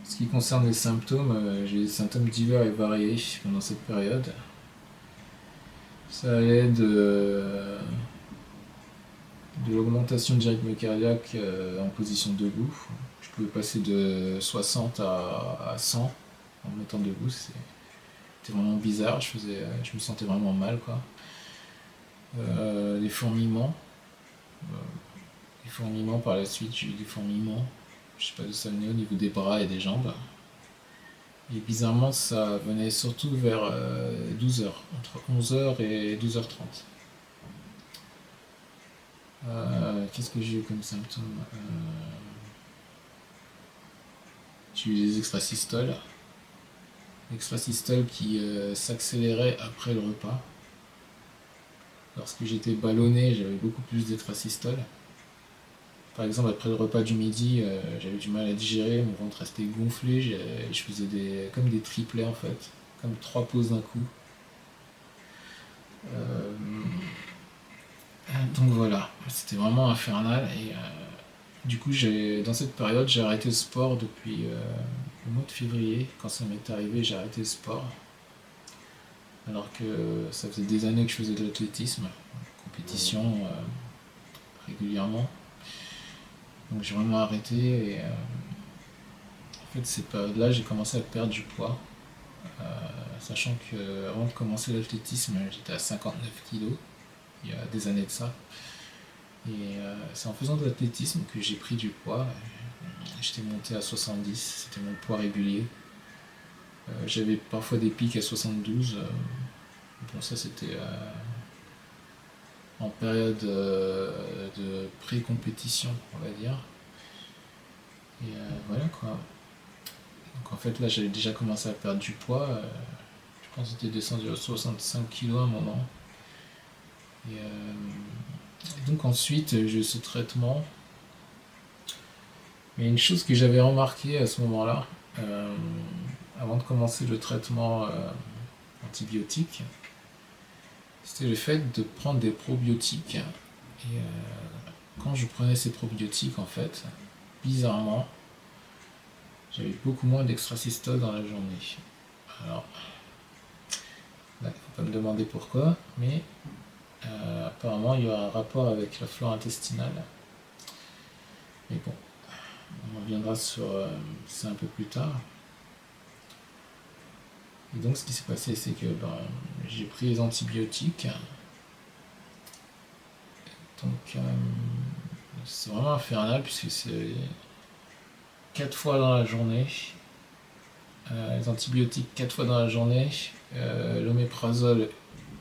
Ce qui concerne les symptômes, j'ai des symptômes divers et variés pendant cette période. Ça allait de l'augmentation du rythme cardiaque en position debout. Je pouvais passer de 60 à 100 en me mettant debout. C'était vraiment bizarre, je me sentais vraiment mal, quoi. Les fourmillements. Euh, les fourmillements par la suite, j'ai eu des fourmillements. Je sais pas d'où ça venait au niveau des bras et des jambes. Et bizarrement, ça venait surtout vers 12 heures, entre 11 heures et 12h30. Qu'est-ce que j'ai eu comme symptômes? J'ai eu des extrasystoles. Extrasystoles qui s'accéléraient après le repas. Lorsque j'étais ballonné, j'avais beaucoup plus d'extrasystoles. Par exemple, après le repas du midi, j'avais du mal à digérer, mon ventre restait gonflé, je faisais comme des triplets en fait, comme trois pauses d'un coup. Euh, donc voilà, c'était vraiment infernal et du coup, dans cette période, j'ai arrêté le sport depuis le mois de février. Quand ça m'est arrivé, j'ai arrêté le sport. Alors que ça faisait des années que je faisais de l'athlétisme, compétition régulièrement. Donc j'ai vraiment arrêté et en fait, cette période-là, j'ai commencé à perdre du poids. Sachant que avant de commencer l'athlétisme, j'étais à 59 kilos, il y a des années de ça. Et c'est en faisant de l'athlétisme que j'ai pris du poids. J'étais monté à 70, c'était mon poids régulier. J'avais parfois des pics à 72. Bon, ça c'était en période de pré-compétition, on va dire. Et voilà quoi. Donc en fait là j'avais déjà commencé à perdre du poids. Je pense que j'étais descendu à 65 kilos à un moment. Et donc ensuite j'ai eu ce traitement. Mais une chose que j'avais remarqué à ce moment-là, euh, avant de commencer le traitement antibiotique, c'était le fait de prendre des probiotiques. Et quand je prenais ces probiotiques, en fait, bizarrement, j'avais beaucoup moins d'extracystole dans la journée. Alors, il ne faut pas me demander pourquoi, mais apparemment il y aura un rapport avec la flore intestinale. Mais bon, on reviendra sur ça un peu plus tard. Et donc ce qui s'est passé, c'est que j'ai pris les antibiotiques. Donc c'est vraiment infernal puisque c'est 4 fois dans la journée. Les antibiotiques 4 fois dans la journée. L'oméprazole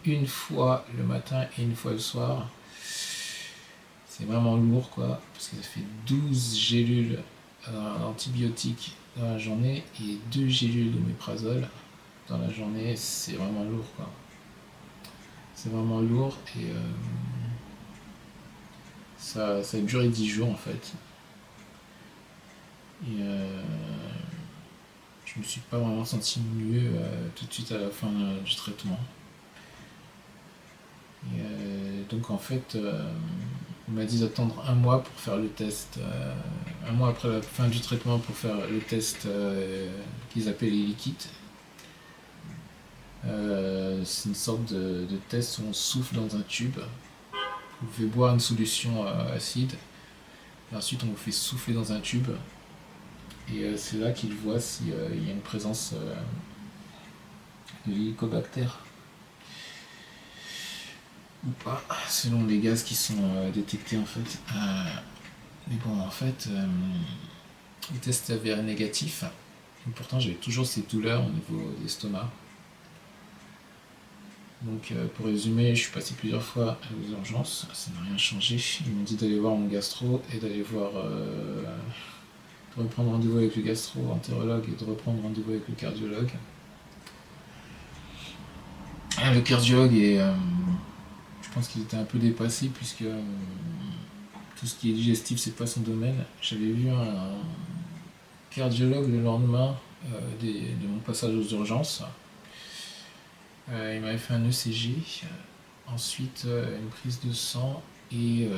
une fois le matin et une fois le soir. C'est vraiment lourd quoi, parce que ça fait 12 gélules d'antibiotiques dans la journée et 2 gélules d'oméprazole dans la journée, c'est vraiment lourd quoi. C'est vraiment lourd et ça a duré 10 jours en fait. Et je me suis pas vraiment senti mieux tout de suite à la fin du traitement. Et donc en fait, on m'a dit d'attendre un mois pour faire le test. Un mois après la fin du traitement pour faire le test qu'ils appellent les liquides. C'est une sorte de test où on souffle dans un tube. On vous fait boire une solution acide. Et ensuite on vous fait souffler dans un tube. Et c'est là qu'ils voient s'il y a une présence de l'hélicobacter ou pas, selon les gaz qui sont détectés en fait. Mais bon, en fait, le test avéré négatif. Et pourtant, j'avais toujours ces douleurs au niveau de l'estomac. Donc, pour résumer, je suis passé plusieurs fois aux urgences, ça n'a rien changé. Ils m'ont dit d'aller voir mon gastro et d'aller voir. De reprendre rendez-vous avec le gastro-entérologue et de reprendre rendez-vous avec le cardiologue. Le cardiologue je pense qu'il était un peu dépassé puisque tout ce qui est digestif, c'est pas son domaine. J'avais vu un cardiologue le lendemain de mon passage aux urgences. Il m'avait fait un ECG, ensuite une prise de sang et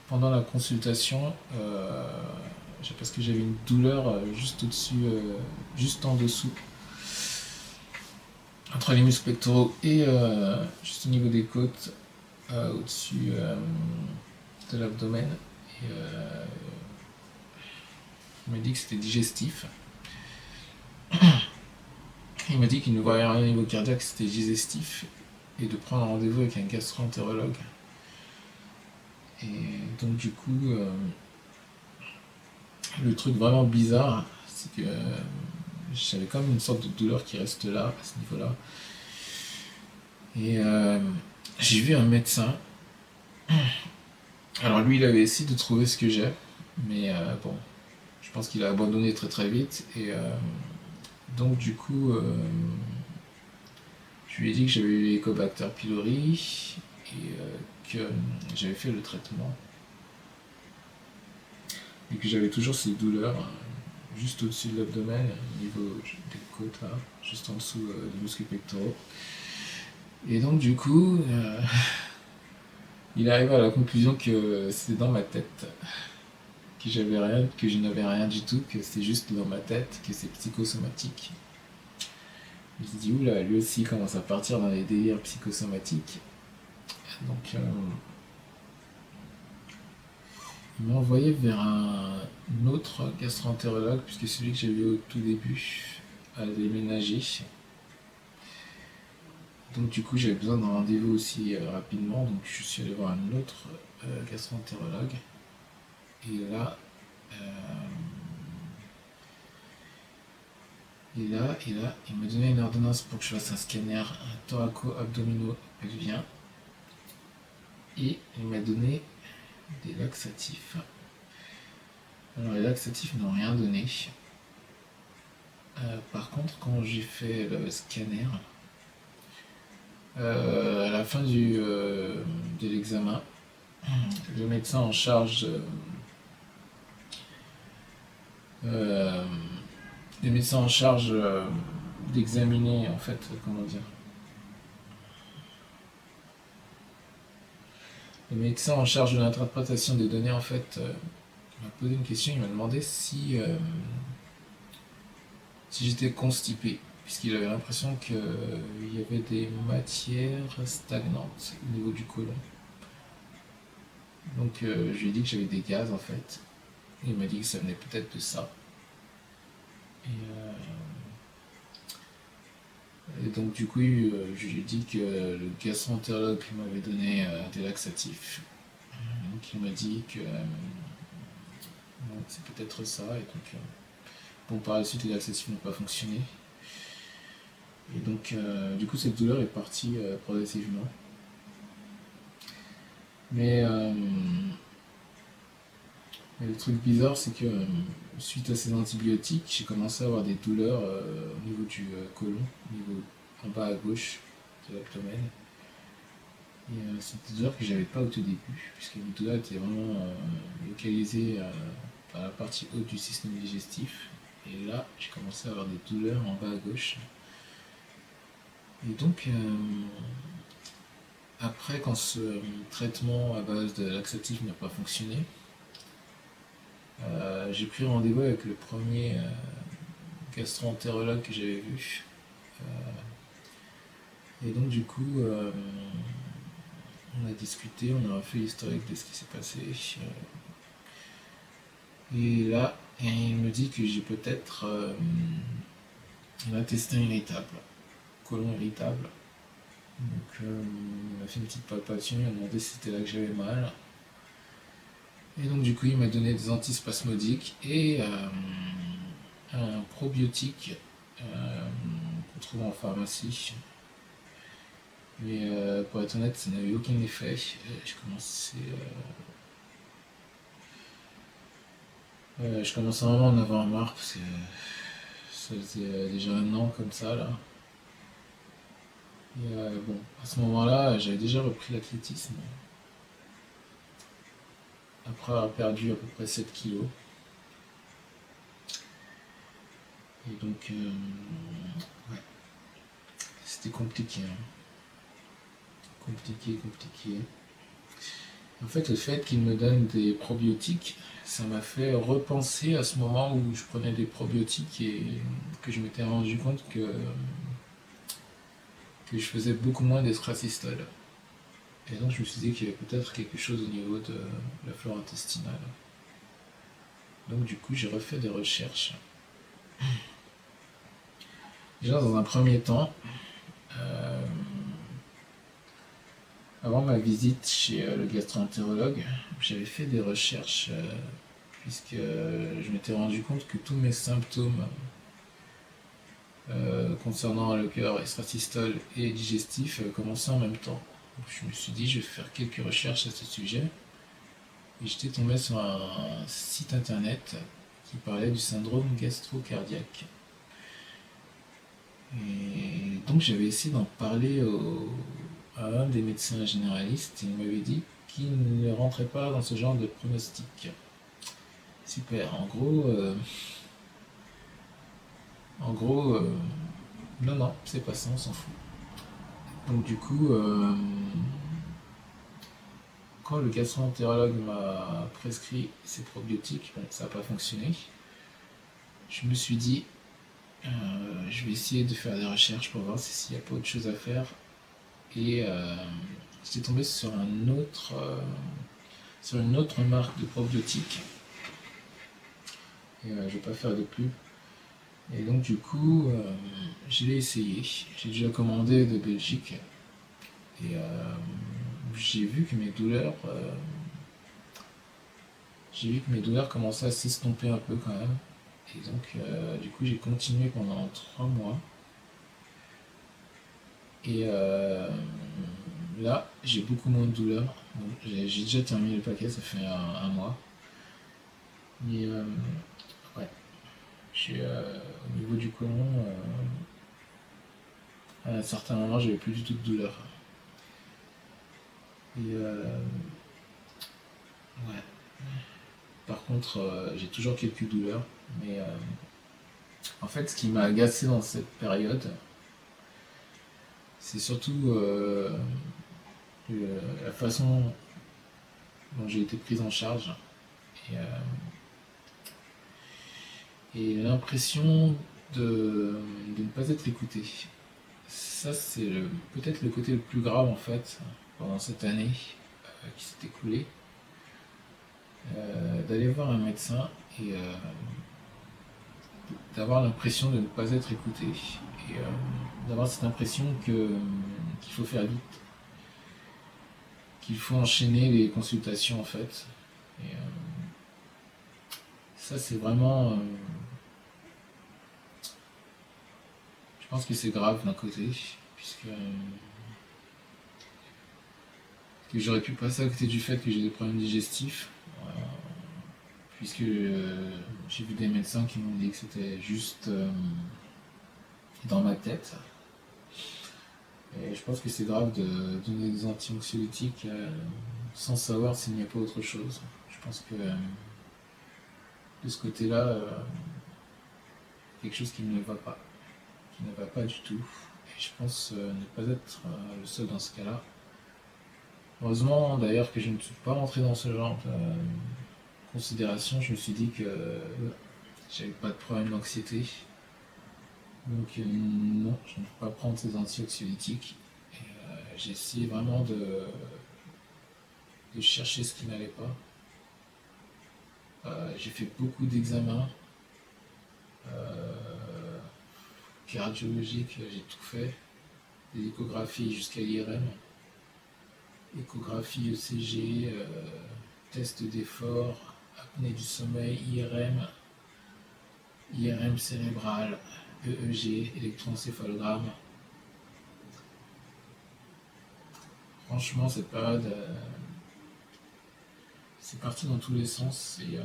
pendant la consultation, parce que j'avais une douleur juste au-dessus, juste en dessous, entre les muscles pectoraux et juste au niveau des côtes, au-dessus de l'abdomen. Et il m'a dit que c'était digestif. Il m'a dit qu'il ne voyait rien au niveau cardiaque, c'était digestif, et de prendre un rendez-vous avec un gastro-entérologue. Et donc du coup, le truc vraiment bizarre, c'est que j'avais comme une sorte de douleur qui reste là, à ce niveau-là. Et j'ai vu un médecin. Alors lui, il avait essayé de trouver ce que j'ai, mais bon, je pense qu'il a abandonné très très vite. Et donc du coup, je lui ai dit que j'avais eu Helicobacter pylori et que j'avais fait le traitement. Et que j'avais toujours ces douleurs juste au-dessus de l'abdomen, au niveau des côtes là, juste en dessous des muscles pectoraux. Et donc du coup, il arrive à la conclusion que c'était dans ma tête, que j'avais rien, que je n'avais rien du tout, que c'était juste dans ma tête, que c'est psychosomatique. Il se dit oula, lui aussi il commence à partir dans les délires psychosomatiques. Donc il m'a envoyé vers un autre gastro-entérologue, puisque celui que j'avais vu au tout début a déménagé. Donc du coup j'avais besoin d'un rendez-vous aussi rapidement, donc je suis allé voir un autre gastro-entérologue. Et là, il m'a donné une ordonnance pour que je fasse un scanner thoraco-abdominopelvien. Et il m'a donné des laxatifs. Alors les laxatifs n'ont rien donné. Par contre, quand j'ai fait le scanner, à la fin de l'examen, le médecin en charge d'examiner, en fait, comment dire, le médecin en charge de l'interprétation des données, en fait, m'a posé une question. Il m'a demandé si j'étais constipé, puisqu'il avait l'impression qu'il y avait des matières stagnantes au niveau du côlon. Donc je lui ai dit que j'avais des gaz en fait. Il m'a dit que ça venait peut-être de ça. Et donc du coup, je lui ai dit que le gastro-entérologue m'avait donné des laxatifs. Donc il m'a dit que c'est peut-être ça. Et donc bon, par la suite, les laxatifs n'ont pas fonctionné. Et donc du coup, cette douleur est partie progressivement. Mais le truc bizarre, c'est que suite à ces antibiotiques, j'ai commencé à avoir des douleurs au niveau du côlon, au niveau en bas à gauche de l'abdomen. Et c'est des douleurs que j'avais pas au tout début, puisque les douleurs étaient vraiment localisées par la partie haute du système digestif. Et là, j'ai commencé à avoir des douleurs en bas à gauche. Et donc, après, quand ce traitement à base de laxatif n'a pas fonctionné, j'ai pris rendez-vous avec le premier gastro-entérologue que j'avais vu. Et donc du coup, on a discuté, on a refait l'historique de ce qui s'est passé. Et là, il me dit que j'ai peut-être l'intestin irritable, côlon irritable. Donc il m'a fait une petite palpation, il m'a demandé si c'était là que j'avais mal. Et donc du coup il m'a donné des antispasmodiques et un probiotique qu'on trouve en pharmacie. Mais pour être honnête, ça n'avait aucun effet. Je commençais vraiment à en avoir marre parce que ça faisait déjà un an comme ça là. Et bon, à ce moment-là, j'avais déjà repris l'athlétisme. Après avoir perdu à peu près 7 kilos. Et donc, ouais, c'était compliqué. Hein. Compliqué. En fait, le fait qu'il me donne des probiotiques, ça m'a fait repenser à ce moment où je prenais des probiotiques et que je m'étais rendu compte que je faisais beaucoup moins d'estracystole. Et donc je me suis dit qu'il y avait peut-être quelque chose au niveau de la flore intestinale. Donc du coup j'ai refait des recherches. Déjà dans un premier temps, euh, avant ma visite chez le gastro-entérologue, j'avais fait des recherches puisque je m'étais rendu compte que tous mes symptômes concernant le cœur, estracystole et digestif commençaient en même temps. Donc, je me suis dit je vais faire quelques recherches à ce sujet et j'étais tombé sur un site internet qui parlait du syndrome gastro-cardiaque. Et donc j'avais essayé d'en parler à un des médecins généralistes et il m'avait dit qu'il ne rentrait pas dans ce genre de pronostic. Super, en gros, non, non, c'est pas ça, on s'en fout. Donc du coup, quand le gastro-entérologue m'a prescrit ces probiotiques, bon, ça n'a pas fonctionné. Je me suis dit, je vais essayer de faire des recherches pour voir s'il n'y a pas autre chose à faire. Et j'étais tombé sur une autre marque de probiotiques. Et je ne vais pas faire de pub. Et donc du coup, je l'ai essayé. J'ai déjà commandé de Belgique. Et j'ai vu que mes douleurs commençaient à s'estomper un peu quand même. Et donc du coup j'ai continué pendant 3 mois. Et là j'ai beaucoup moins de douleurs. Donc, j'ai déjà terminé le paquet, ça fait un mois. Mais ouais, au niveau du côlon, à un certain moment j'avais plus du tout de douleur. Et ouais. Par contre, j'ai toujours quelques douleurs, mais en fait, ce qui m'a agacé dans cette période, c'est surtout la façon dont j'ai été prise en charge et, l'impression de ne pas être écouté. Ça, c'est peut-être le côté le plus grave en fait pendant cette année qui s'est écoulée. D'aller voir un médecin et d'avoir l'impression de ne pas être écouté et d'avoir cette impression qu'il faut faire vite, qu'il faut enchaîner les consultations en fait. Et ça c'est vraiment, je pense que c'est grave d'un côté, puisque que j'aurais pu passer à côté du fait que j'ai des problèmes digestifs, puisque j'ai vu des médecins qui m'ont dit que c'était juste dans ma tête. Et je pense que c'est grave de donner des anti-anxiolytiques sans savoir s'il n'y a pas autre chose. Je pense que de ce côté-là, quelque chose qui ne va pas du tout. Et je pense ne pas être le seul dans ce cas-là. Heureusement d'ailleurs que je ne suis pas rentré dans ce genre de considération. Je me suis dit que j'avais pas de problème d'anxiété. Donc non, je ne peux pas prendre ces anti-anxiolytiques. Et j'ai essayé vraiment de chercher ce qui n'allait pas. J'ai fait beaucoup d'examens cardiologiques, j'ai tout fait, des échographies jusqu'à l'IRM, échographie ECG, test d'effort, apnée du sommeil, IRM cérébral, EEG, électroencéphalogramme. Franchement, cette période, c'est parti dans tous les sens. Et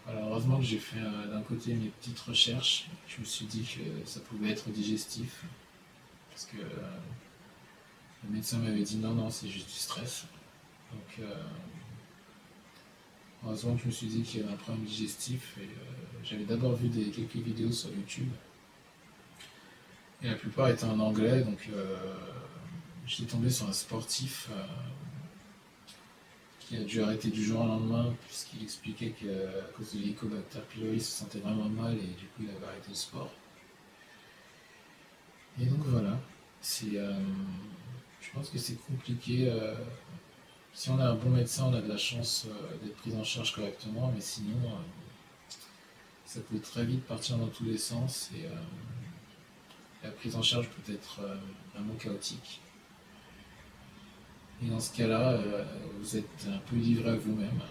alors, heureusement que j'ai fait d'un côté mes petites recherches. Je me suis dit que ça pouvait être digestif. Parce que le médecin m'avait dit non, non, c'est juste du stress. Donc, heureusement que je me suis dit qu'il y avait un problème digestif. Et j'avais d'abord vu quelques vidéos sur YouTube. Et la plupart étaient en anglais, donc j'étais tombé sur un sportif qui a dû arrêter du jour au lendemain puisqu'il expliquait qu'à cause de l'Helicobacter pylori, il se sentait vraiment mal et du coup il avait arrêté le sport. Et donc voilà, je pense que c'est compliqué. Si on a un bon médecin, on a de la chance d'être pris en charge correctement, mais sinon, ça peut très vite partir dans tous les sens et la prise en charge peut être vraiment chaotique. Et dans ce cas-là, vous êtes un peu livré à vous-même.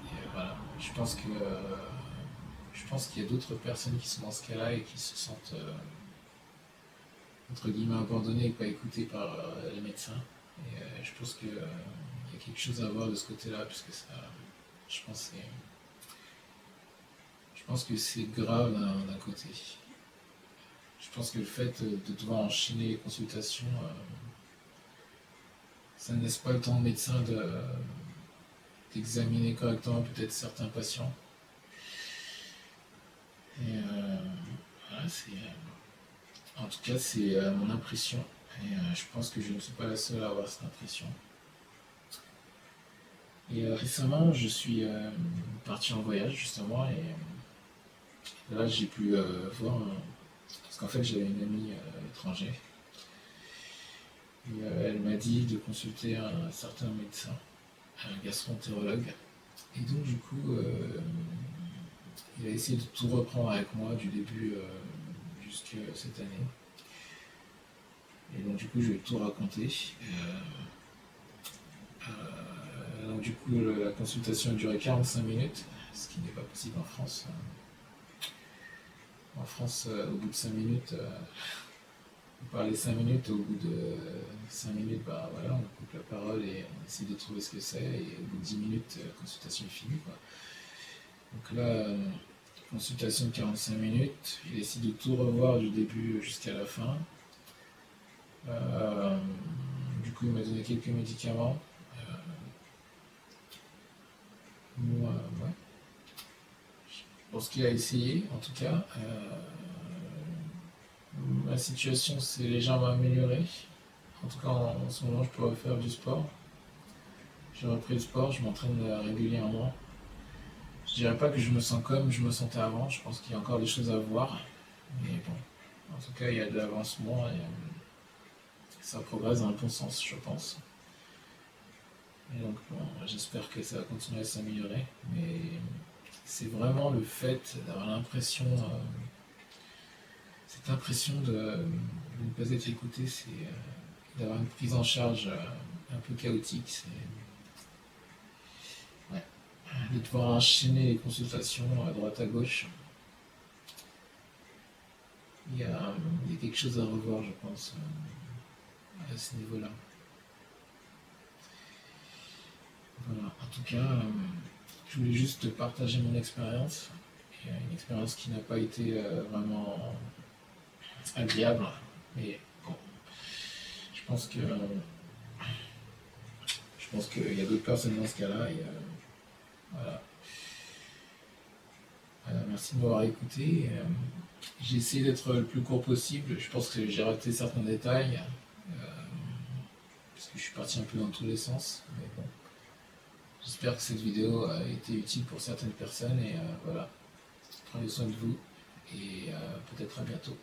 Et voilà, je pense qu'il y a d'autres personnes qui sont dans ce cas-là et qui se sentent entre guillemets abandonnées et pas écoutées par les médecins. Et je pense qu'il y a quelque chose à voir de ce côté-là, puisque ça, je pense, je pense que c'est grave d'un côté. Je pense que le fait de devoir enchaîner les consultations, ça ne laisse pas le temps au médecin d'examiner correctement peut-être certains patients. Et voilà, en tout cas, c'est mon impression. Et je pense que je ne suis pas la seule à avoir cette impression. Et récemment, je suis parti en voyage justement, et là j'ai pu voir, parce qu'en fait j'avais une amie étrangère, et elle m'a dit de consulter un certain médecin, un gastro-entérologue. Et donc du coup, il a essayé de tout reprendre avec moi du début jusqu'à cette année. Et donc du coup, je vais tout raconter. Donc du coup, la consultation a duré 45 minutes, ce qui n'est pas possible en France. En France, au bout de 5 minutes, vous parlez 5 minutes, au bout de 5 minutes, bah voilà, on coupe la parole et on essaie de trouver ce que c'est, et au bout de 10 minutes, la consultation est finie, quoi. Donc là, consultation de 45 minutes, il essaie de tout revoir du début jusqu'à la fin. Du coup, il m'a donné quelques médicaments. Moi, ouais. Pour ce qu'il a essayé, en tout cas, ma situation s'est légèrement améliorée. En tout cas, en ce moment, je peux refaire du sport. J'ai repris le sport, je m'entraîne régulièrement. Je dirais pas que je me sens comme je me sentais avant, je pense qu'il y a encore des choses à voir. Mais bon, en tout cas, il y a de l'avancement et ça progresse dans le bon sens, je pense. Et donc, bon, j'espère que ça va continuer à s'améliorer. Mais c'est vraiment le fait d'avoir l'impression, cette impression de ne pas être écouté, c'est d'avoir une prise en charge un peu chaotique. Ouais, de devoir enchaîner les consultations à droite à gauche. Il y a quelque chose à revoir, je pense, à ce niveau-là. Voilà. En tout cas, je voulais juste partager mon expérience, une expérience qui n'a pas été vraiment agréable, mais bon, je pense que qu'il y a d'autres personnes dans ce cas-là, et voilà. Merci de m'avoir écouté. J'ai essayé d'être le plus court possible. Je pense que j'ai raté certains détails, parce que je suis parti un peu dans tous les sens. Mais bon, j'espère que cette vidéo a été utile pour certaines personnes, et voilà. Prenez soin de vous, et peut-être à bientôt.